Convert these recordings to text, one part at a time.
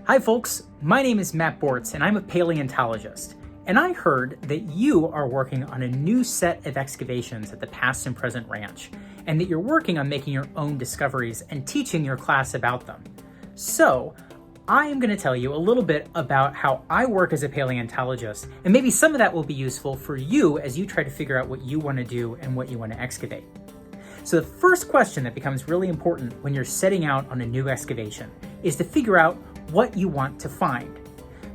Hi folks, my name is Matt Bortz and I'm a paleontologist. And I heard that you are working on a new set of excavations at the Past and Present Ranch, and that you're working on making your own discoveries and teaching your class about them. So, I am going to tell you a little bit about how I work as a paleontologist, and maybe some of that will be useful for you as you try to figure out what you want to do and what you want to excavate. So the first question that becomes really important when you're setting out on a new excavation is to figure out what you want to find.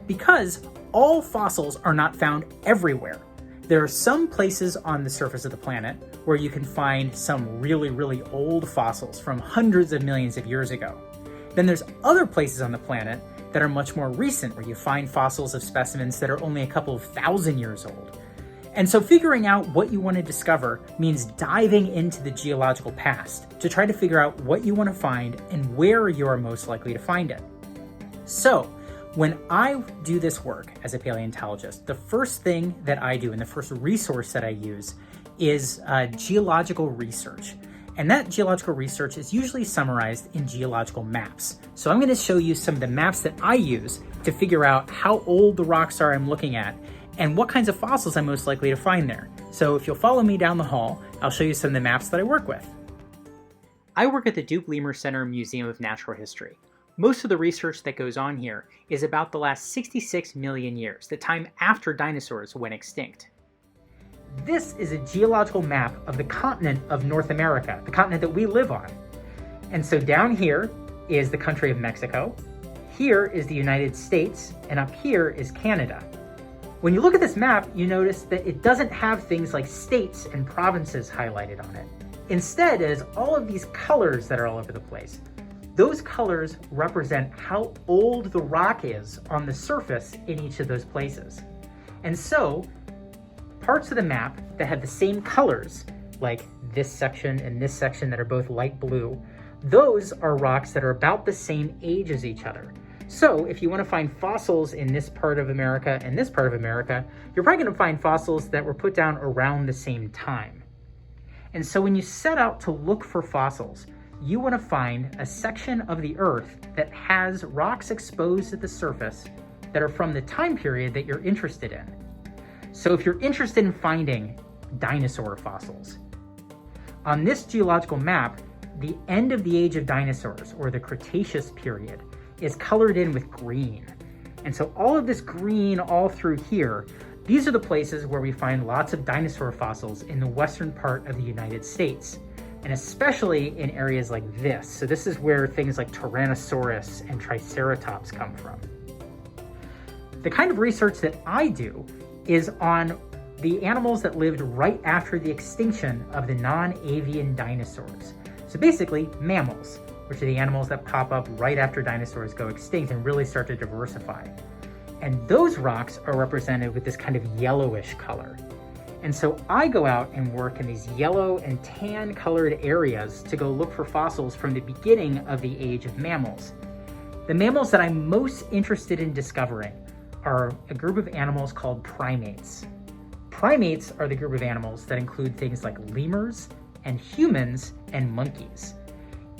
Because all fossils are not found everywhere. There are some places on the surface of the planet where you can find some really old fossils from hundreds of millions of years ago. Then there's other places on the planet that are much more recent, where you find fossils of specimens that are only a couple of thousand years old. And so figuring out what you want to discover means diving into the geological past to try to figure out what you want to find and where you are most likely to find it. So, when I do this work as a paleontologist, the first thing that I do and the first resource that I use is geological research. And that geological research is usually summarized in geological maps. So I'm going to show you some of the maps that I use to figure out how old the rocks are I'm looking at and what kinds of fossils I'm most likely to find there. So if you'll follow me down the hall, I'll show you some of the maps that I work with. I work at the Duke Leamer Center Museum of Natural History. Most of the research that goes on here is about the last 66 million years, the time after dinosaurs went extinct. This is a geological map of the continent of North America, the continent that we live on. And so down here is the country of Mexico, here is the United States, and up here is Canada. When you look at this map, you notice that it doesn't have things like states and provinces highlighted on it. Instead, it has all of these colors that are all over the place. Those colors represent how old the rock is on the surface in each of those places. And so, parts of the map that have the same colors, like this section and this section that are both light blue, those are rocks that are about the same age as each other. So if you want to find fossils in this part of America and this part of America, you're probably going to find fossils that were put down around the same time. And so when you set out to look for fossils, you want to find a section of the Earth that has rocks exposed at the surface that are from the time period that you're interested in. So if you're interested in finding dinosaur fossils, on this geological map, the end of the age of dinosaurs, or the Cretaceous period, is colored in with green. And so all of this green all through here, these are the places where we find lots of dinosaur fossils in the western part of the United States, and especially in areas like this. So this is where things like Tyrannosaurus and Triceratops come from. The kind of research that I do is on the animals that lived right after the extinction of the non-avian dinosaurs. So basically, mammals, which are the animals that pop up right after dinosaurs go extinct and really start to diversify. And those rocks are represented with this kind of yellowish color. And so I go out and work in these yellow and tan colored areas to go look for fossils from the beginning of the age of mammals. The mammals that I'm most interested in discovering are a group of animals called primates. Primates are the group of animals that include things like lemurs and humans and monkeys.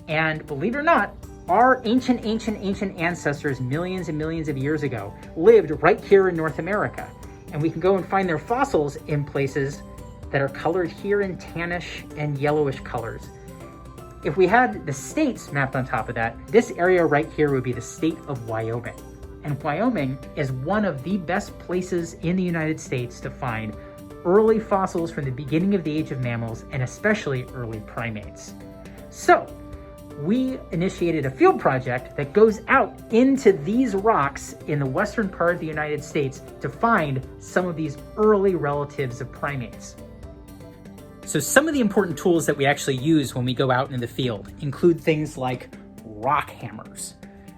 And believe it or not, our ancient ancestors millions and millions of years ago lived right here in North America. And we can go and find their fossils in places that are colored here in tannish and yellowish colors. If we had the states mapped on top of that, this area right here would be the state of Wyoming. And Wyoming is one of the best places in the United States to find early fossils from the beginning of the age of mammals, and especially early primates. So, we initiated a field project that goes out into these rocks in the western part of the United States to find some of these early relatives of primates. So some of the important tools that we actually use when we go out in the field include things like rock hammers.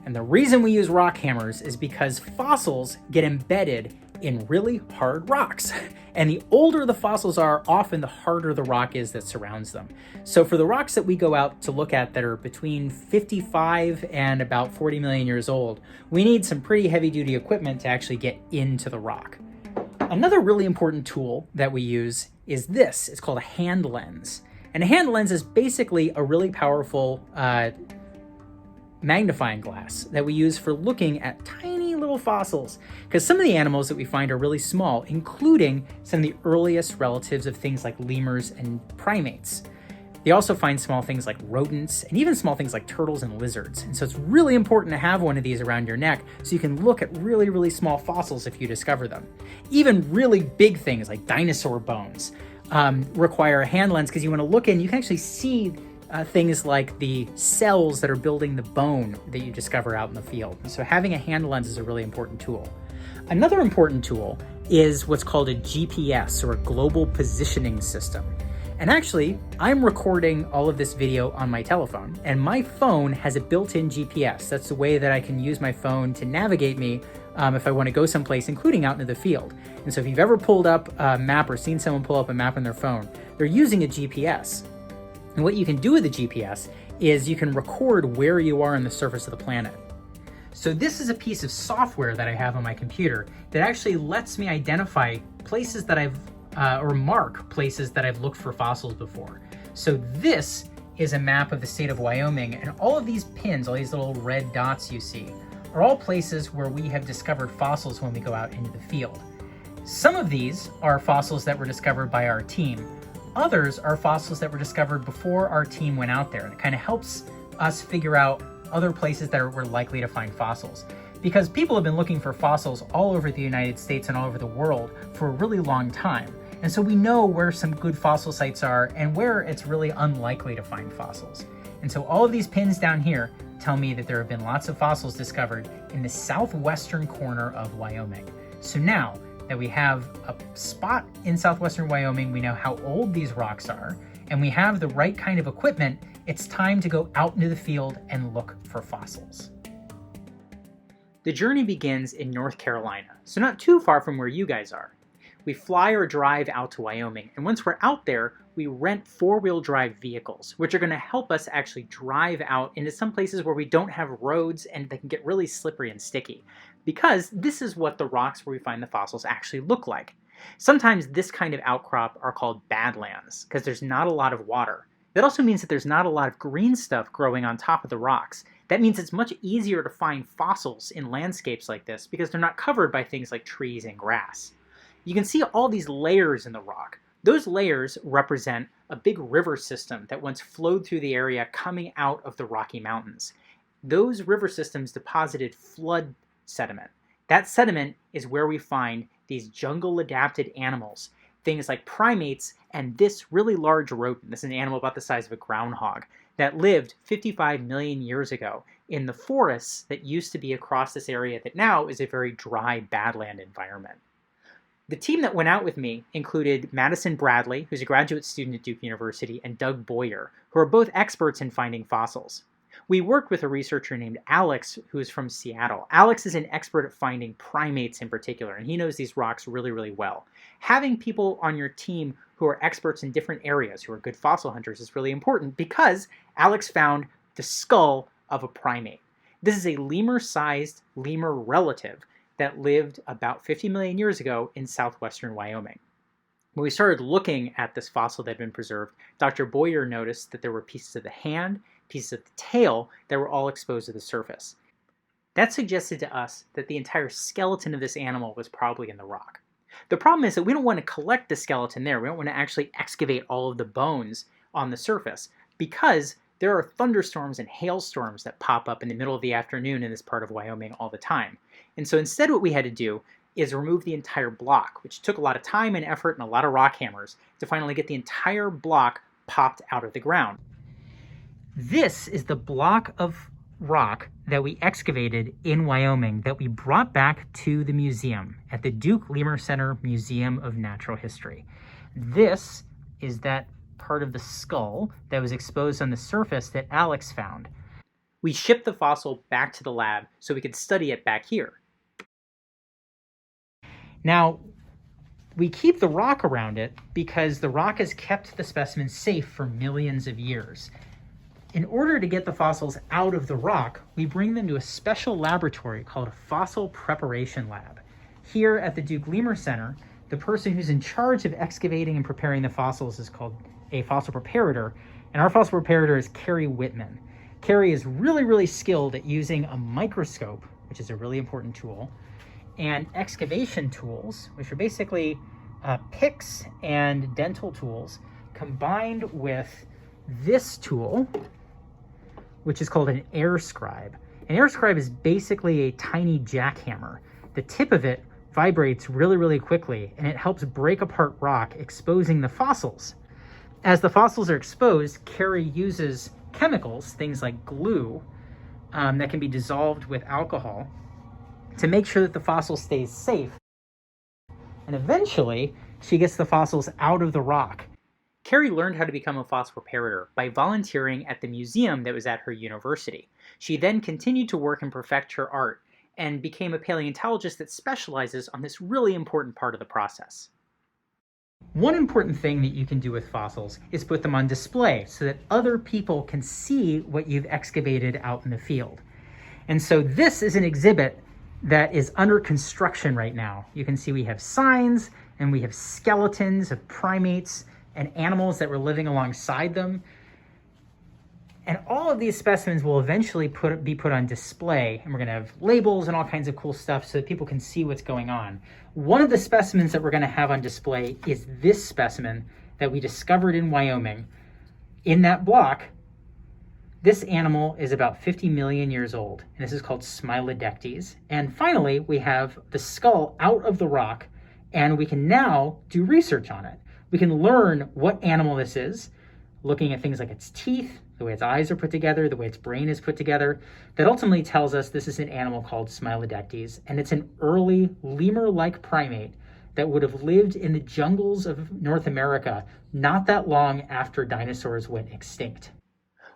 And the reason we use rock hammers is because fossils get embedded in really hard rocks. And the older the fossils are, often the harder the rock is that surrounds them. So for the rocks that we go out to look at that are between 55 and about 40 million years old, we need some pretty heavy-duty equipment to actually get into the rock. Another really important tool that we use is this. It's called a hand lens. And a hand lens is basically a really powerful magnifying glass that we use for looking at tiny little fossils, because some of the animals that we find are really small, including some of the earliest relatives of things like lemurs and primates. They also find small things like rodents and even small things like turtles and lizards. And so it's really important to have one of these around your neck so you can look at really, really small fossils if you discover them. Even really big things like dinosaur bones require a hand lens, because you want to look in, you can actually see things like the cells that are building the bone that you discover out in the field. And so having a hand lens is a really important tool. Another important tool is what's called a GPS, or a global positioning system. And actually, I'm recording all of this video on my telephone, and my phone has a built-in GPS. That's the way that I can use my phone to navigate me if I want to go someplace, including out into the field. And so if you've ever pulled up a map or seen someone pull up a map on their phone, they're using a GPS. And what you can do with a GPS is you can record where you are on the surface of the planet. So this is a piece of software that I have on my computer that actually lets me identify places that or mark places that I've looked for fossils before. So this is a map of the state of Wyoming, and all of these pins, all these little red dots you see, are all places where we have discovered fossils when we go out into the field. Some of these are fossils that were discovered by our team. Others are fossils that were discovered before our team went out there. And it kind of helps us figure out other places that we're likely to find fossils. Because people have been looking for fossils all over the United States and all over the world for a really long time. And so we know where some good fossil sites are and where it's really unlikely to find fossils. And so all of these pins down here tell me that there have been lots of fossils discovered in the southwestern corner of Wyoming. So now that we have a spot in southwestern Wyoming, we know how old these rocks are, and we have the right kind of equipment, it's time to go out into the field and look for fossils. The journey begins in North Carolina, so not too far from where you guys are. We fly or drive out to Wyoming, and once we're out there, we rent four-wheel drive vehicles, which are going to help us actually drive out into some places where we don't have roads and they can get really slippery and sticky, because this is what the rocks where we find the fossils actually look like. Sometimes this kind of outcrop are called badlands, because there's not a lot of water. That also means that there's not a lot of green stuff growing on top of the rocks. That means it's much easier to find fossils in landscapes like this because they're not covered by things like trees and grass. You can see all these layers in the rock. Those layers represent a big river system that once flowed through the area coming out of the Rocky Mountains. Those river systems deposited flood sediment. That sediment is where we find these jungle-adapted animals, things like primates and this really large rodent. This is an animal about the size of a groundhog that lived 55 million years ago in the forests that used to be across this area that now is a very dry badland environment. The team that went out with me included Madison Bradley, who's a graduate student at Duke University, and Doug Boyer, who are both experts in finding fossils. We worked with a researcher named Alex, who is from Seattle. Alex is an expert at finding primates in particular, and he knows these rocks really, really well. Having people on your team who are experts in different areas, who are good fossil hunters, is really important because Alex found the skull of a primate. This is a lemur-sized lemur relative that lived about 50 million years ago in southwestern Wyoming. When we started looking at this fossil that had been preserved, Dr. Boyer noticed that there were pieces of the hand, pieces of the tail that were all exposed to the surface. That suggested to us that the entire skeleton of this animal was probably in the rock. The problem is that we don't want to collect the skeleton there. We don't want to actually excavate all of the bones on the surface because there are thunderstorms and hailstorms that pop up in the middle of the afternoon in this part of Wyoming all the time. And so instead what we had to do is remove the entire block, which took a lot of time and effort and a lot of rock hammers to finally get the entire block popped out of the ground. This is the block of rock that we excavated in Wyoming that we brought back to the museum at the Duke Lemur Center Museum of Natural History. This is that part of the skull that was exposed on the surface that Alex found. We shipped the fossil back to the lab so we could study it back here. Now, we keep the rock around it because the rock has kept the specimen safe for millions of years. In order to get the fossils out of the rock, we bring them to a special laboratory called a fossil preparation lab. Here at the Duke Lemur Center, the person who's in charge of excavating and preparing the fossils is called a fossil preparator, and our fossil preparator is Carrie Whitman. Carrie is really, really skilled at using a microscope, which is a really important tool, and excavation tools, which are basically picks and dental tools, combined with this tool, which is called an air scribe. An air scribe is basically a tiny jackhammer. The tip of it vibrates really, really quickly, and it helps break apart rock, exposing the fossils. As the fossils are exposed, Carrie uses chemicals, things like glue, that can be dissolved with alcohol, to make sure that the fossil stays safe. And eventually, she gets the fossils out of the rock. Carrie learned how to become a fossil reparator by volunteering at the museum that was at her university. She then continued to work and perfect her art and became a paleontologist that specializes on this really important part of the process. One important thing that you can do with fossils is put them on display so that other people can see what you've excavated out in the field. And so this is an exhibit that is under construction right now. You can see we have signs and we have skeletons of primates and animals that were living alongside them. And all of these specimens will eventually be put on display, and we're gonna have labels and all kinds of cool stuff so that people can see what's going on. One of the specimens that we're gonna have on display is this specimen that we discovered in Wyoming. In that block, this animal is about 50 million years old, and this is called Smilodectes. And finally, we have the skull out of the rock, and we can now do research on it. We can learn what animal this is, looking at things like its teeth, the way its eyes are put together, the way its brain is put together. That ultimately tells us this is an animal called Smilodectes, and it's an early lemur-like primate that would have lived in the jungles of North America not that long after dinosaurs went extinct.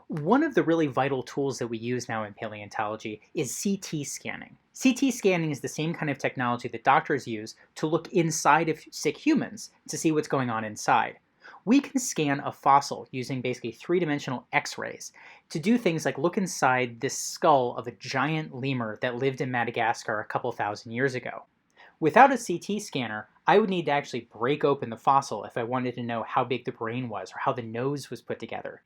One of the really vital tools that we use now in paleontology is CT scanning. CT scanning is the same kind of technology that doctors use to look inside of sick humans to see what's going on inside. We can scan a fossil using basically three-dimensional X-rays to do things like look inside this skull of a giant lemur that lived in Madagascar a couple thousand years ago. Without a CT scanner, I would need to actually break open the fossil if I wanted to know how big the brain was or how the nose was put together.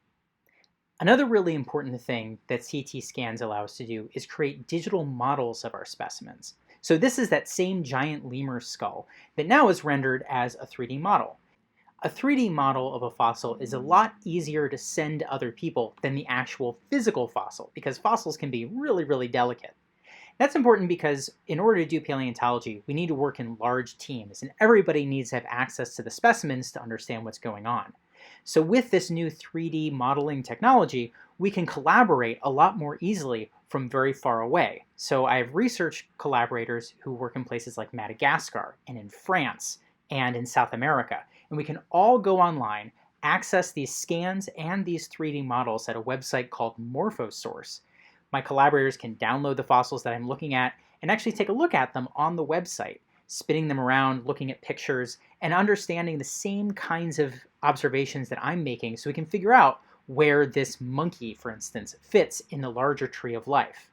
Another really important thing that CT scans allow us to do is create digital models of our specimens. So this is that same giant lemur skull that now is rendered as a 3D model. A 3D model of a fossil is a lot easier to send to other people than the actual physical fossil, because fossils can be really, really delicate. That's important because in order to do paleontology, we need to work in large teams, and everybody needs to have access to the specimens to understand what's going on. So with this new 3D modeling technology, we can collaborate a lot more easily from very far away. So I have research collaborators who work in places like Madagascar and in France and in South America. And we can all go online, access these scans and these 3D models at a website called Morphosource. My collaborators can download the fossils that I'm looking at and actually take a look at them on the website, spinning them around, looking at pictures, and understanding the same kinds of observations that I'm making so we can figure out where this monkey, for instance, fits in the larger tree of life.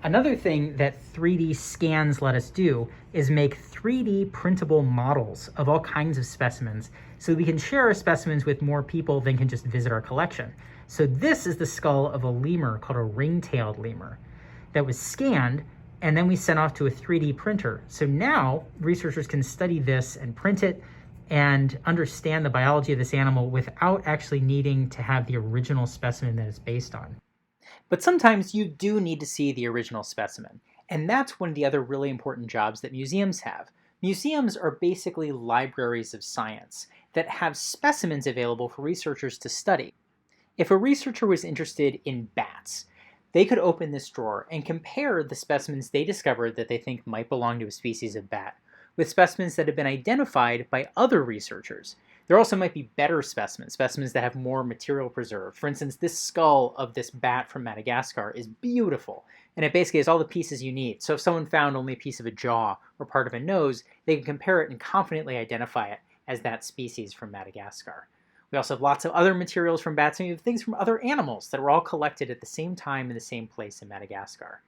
Another thing that 3D scans let us do is make 3D printable models of all kinds of specimens so we can share our specimens with more people than can just visit our collection. So this is the skull of a lemur called a ring-tailed lemur that was scanned and then we sent off to a 3D printer. So now researchers can study this and print it and understand the biology of this animal without actually needing to have the original specimen that it's based on. But sometimes you do need to see the original specimen, and that's one of the other really important jobs that museums have. Museums are basically libraries of science that have specimens available for researchers to study. If a researcher was interested in bats, they could open this drawer and compare the specimens they discovered that they think might belong to a species of bat with specimens that have been identified by other researchers. There also might be better specimens, specimens that have more material preserved. For instance, this skull of this bat from Madagascar is beautiful, and it basically has all the pieces you need. So if someone found only a piece of a jaw or part of a nose, they can compare it and confidently identify it as that species from Madagascar. We also have lots of other materials from bats, and we have things from other animals that were all collected at the same time in the same place in Madagascar.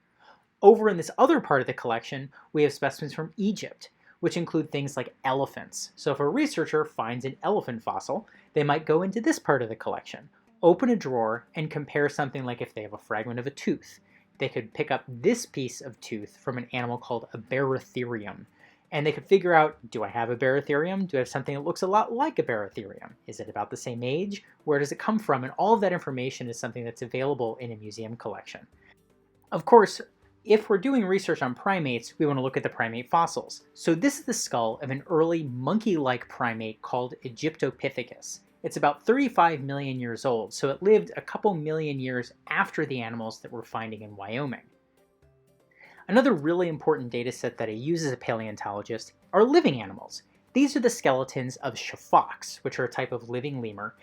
Over in this other part of the collection, we have specimens from Egypt, which include things like elephants. So if a researcher finds an elephant fossil, they might go into this part of the collection. open a drawer and compare something like if they have a fragment of a tooth. They could pick up this piece of tooth from an animal called a Barotherium, and they could figure out, do I have a Barotherium? Do I have something that looks a lot like a Barotherium? Is it about the same age? Where does it come from? And all of that information is something that's available in a museum collection. Of course, if we're doing research on primates, we want to look at the primate fossils. So this is the skull of an early monkey-like primate called Egyptopithecus. It's about 35 million years old, so it lived a couple million years after the animals that we're finding in Wyoming. Another really important data set that I use as a paleontologist are living animals. These are the skeletons of chafox, which are a type of living lemur,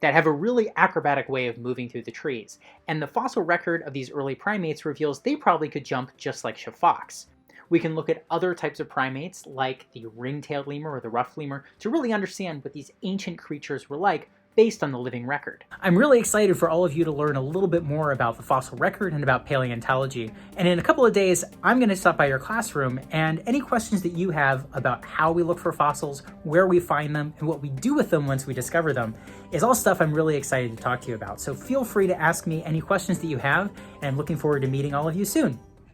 that have a really acrobatic way of moving through the trees. And the fossil record of these early primates reveals they probably could jump just like chafox. We can look at other types of primates like the ring-tailed lemur or the rough lemur to really understand what these ancient creatures were like based on the living record. I'm really excited for all of you to learn a little bit more about the fossil record and about paleontology. And in a couple of days, I'm going to stop by your classroom, and any questions that you have about how we look for fossils, where we find them, and what we do with them once we discover them is all stuff I'm really excited to talk to you about. So feel free to ask me any questions that you have, and I'm looking forward to meeting all of you soon.